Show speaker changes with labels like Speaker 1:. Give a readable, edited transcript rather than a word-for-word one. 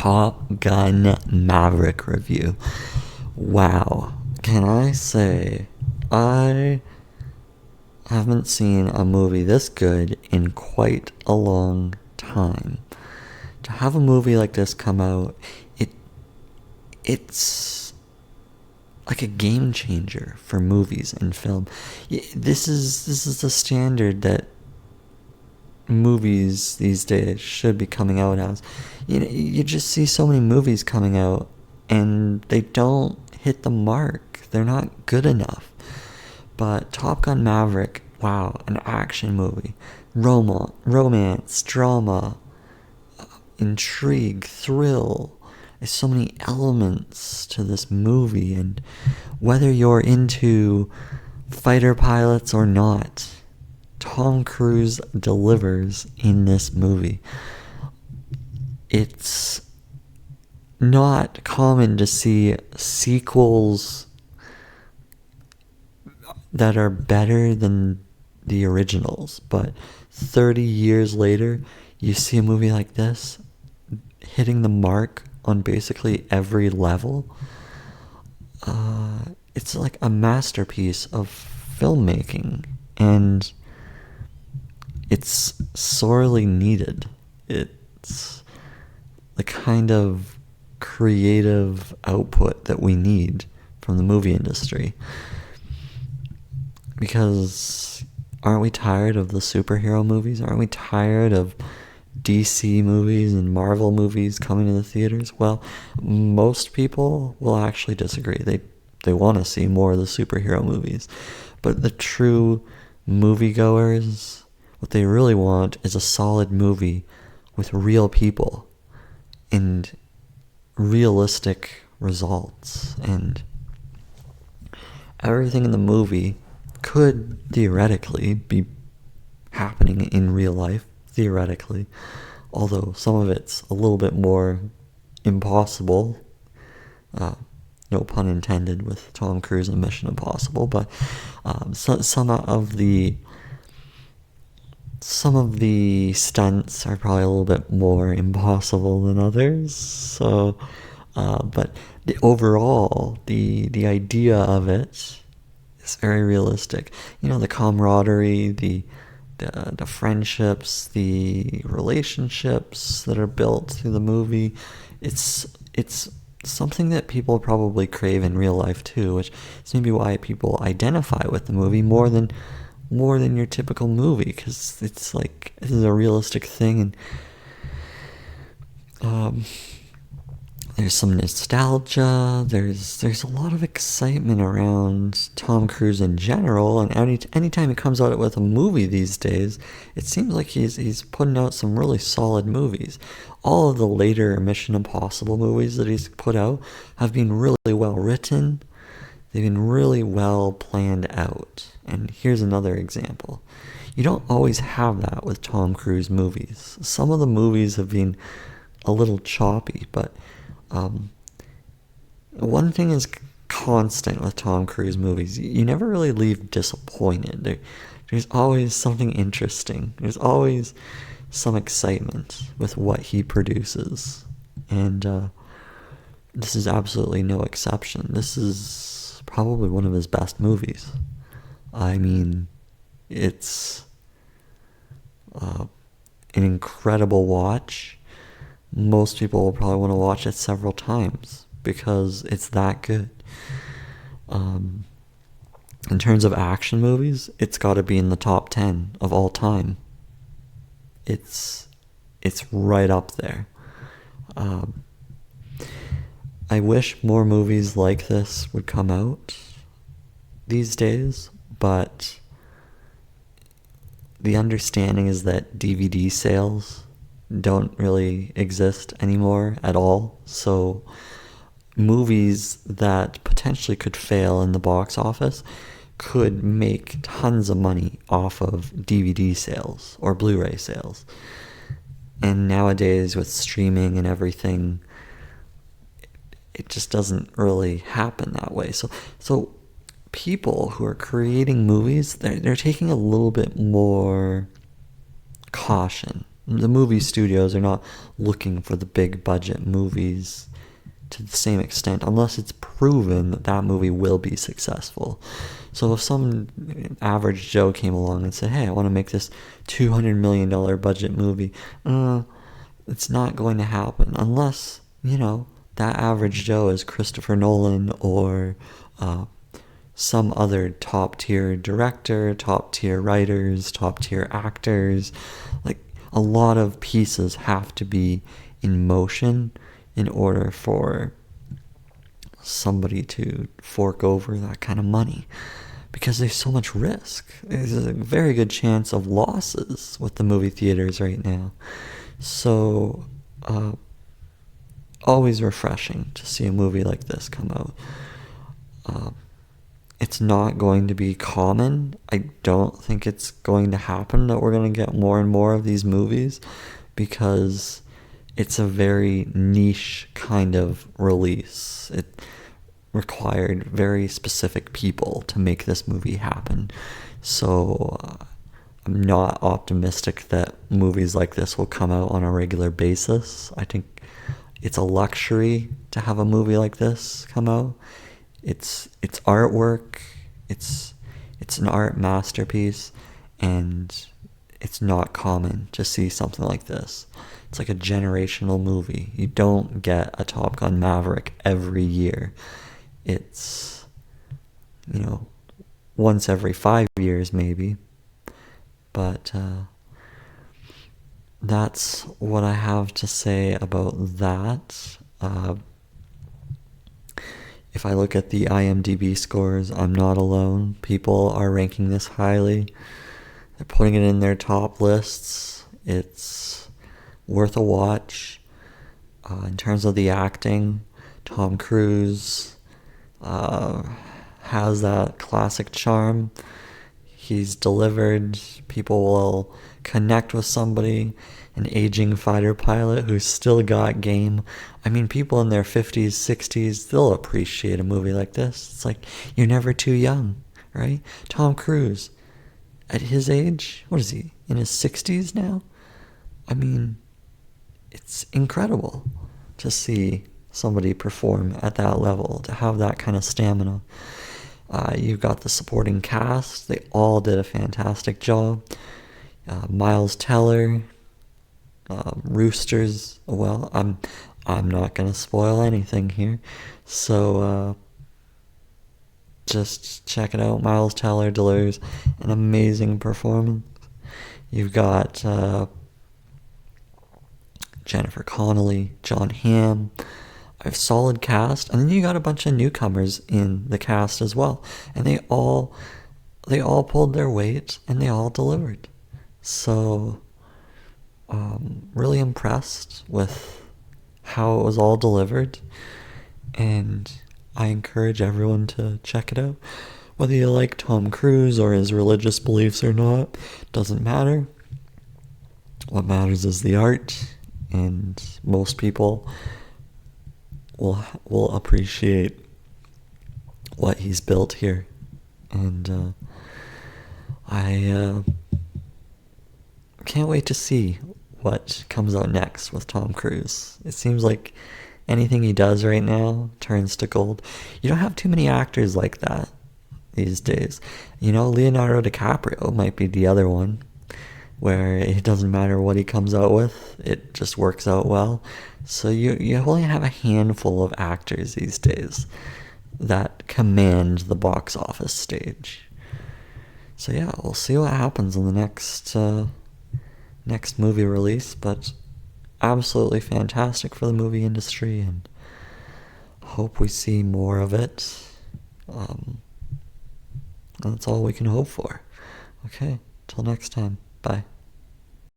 Speaker 1: Top Gun Maverick review. Wow. Can I say, I haven't seen a movie this good in quite a long time. To have a movie like this come out, it's like a game changer for movies and film. This is the standard that movies these days should be coming out as. You just see so many movies coming out and they don't hit the mark. They're not good enough. But Top Gun Maverick, wow, an action movie. Romance, drama, intrigue, thrill. There's so many elements to this movie, and whether you're into fighter pilots or not, Tom Cruise delivers in this movie. It's not common to see sequels that are better than the originals, but 30 years later, you see a movie like this hitting the mark on basically every level. It's like a masterpiece of filmmaking, and it's sorely needed. It's the kind of creative output that we need from the movie industry. Because aren't we tired of the superhero movies? Aren't we tired of DC movies and Marvel movies coming to the theaters? Well, most people will actually disagree. They want to see more of the superhero movies. But the true moviegoers, what they really want is a solid movie with real people and realistic results. And everything in the movie could theoretically be happening in real life, theoretically, although some of it's a little bit more impossible. No pun intended with Tom Cruise and Mission Impossible, but some of the stunts are probably a little bit more impossible than others. So, but overall, the idea of it is very realistic. The camaraderie, the friendships, the relationships that are built through the movie. It's something that people probably crave in real life too, which is maybe why people identify with the movie more than your typical movie, because it's like, this is a realistic thing, and there's some nostalgia, there's a lot of excitement around Tom Cruise in general, and anytime he comes out with a movie these days, it seems like he's putting out some really solid movies. All of the later Mission Impossible movies that he's put out have been really well written. They've been really well planned out. And here's another example. You don't always have that with Tom Cruise movies. Some of the movies have been a little choppy, but one thing is constant with Tom Cruise movies. You never really leave disappointed. There's always something interesting. There's always some excitement with what he produces. And this is absolutely no exception. This is probably one of his best movies. I mean, it's an incredible watch. Most people will probably want to watch it several times because it's that good. In terms of action movies, it's got to be in the top 10 of all time. It's right up there. I wish more movies like this would come out these days, but the understanding is that DVD sales don't really exist anymore at all. So movies that potentially could fail in the box office could make tons of money off of DVD sales or Blu-ray sales. And nowadays with streaming and everything, it just doesn't really happen that way. So people who are creating movies, they're taking a little bit more caution The movie studios are not looking for the big budget movies to the same extent unless it's proven that that movie will be successful. So if some average Joe came along and said, hey, I want to make this $200 million budget movie, it's not going to happen unless, that average Joe is Christopher Nolan or some other top tier director, top tier writers, top tier actors. Like, a lot of pieces have to be in motion in order for somebody to fork over that kind of money, because there's so much risk. There's a very good chance of losses with the movie theaters right now. So always refreshing to see a movie like this come out. It's not going to be common. I don't think it's going to happen that we're going to get more and more of these movies, because it's a very niche kind of release. It required very specific people to make this movie happen. So I'm not optimistic that movies like this will come out on a regular basis. I think it's a luxury to have a movie like this come out. It's artwork. It's an art masterpiece, and it's not common to see something like this. It's like a generational movie. You don't get a Top Gun Maverick every year. It's, once every 5 years maybe. But that's what I have to say about that. If I look at the IMDb scores, I'm not alone. People are ranking this highly. They're putting it in their top lists. It's worth a watch. In terms of the acting, Tom Cruise has that classic charm. He's delivered. People will connect with somebody, an aging fighter pilot who's still got game. I mean, people in their 50s, 60s, they'll appreciate a movie like this. It's like, you're never too young, right? Tom Cruise, at his age, what is he, in his 60s now? I mean, it's incredible to see somebody perform at that level, to have that kind of stamina. You've got the supporting cast. They all did a fantastic job. Miles Teller, Roosters. Well, I'm not gonna spoil anything here, so just check it out. Miles Teller delivers an amazing performance. You've got Jennifer Connelly, John Hamm. A solid cast, and then you got a bunch of newcomers in the cast as well, and they all pulled their weight and they all delivered. So really impressed with how it was all delivered, and I encourage everyone to check it out. Whether you like Tom Cruise or his religious beliefs or not, doesn't matter. What matters is the art, and most people will appreciate what he's built here. And I can't wait to see what comes out next with Tom Cruise. It seems like anything he does right now turns to gold. You don't have too many actors like that these days. Leonardo DiCaprio might be the other one, where it doesn't matter what he comes out with, it just works out well. So you only have a handful of actors these days that command the box office stage. So yeah, we'll see what happens in the next movie release, but absolutely fantastic for the movie industry, and hope we see more of it. That's all we can hope for. Okay, till next time. Bye.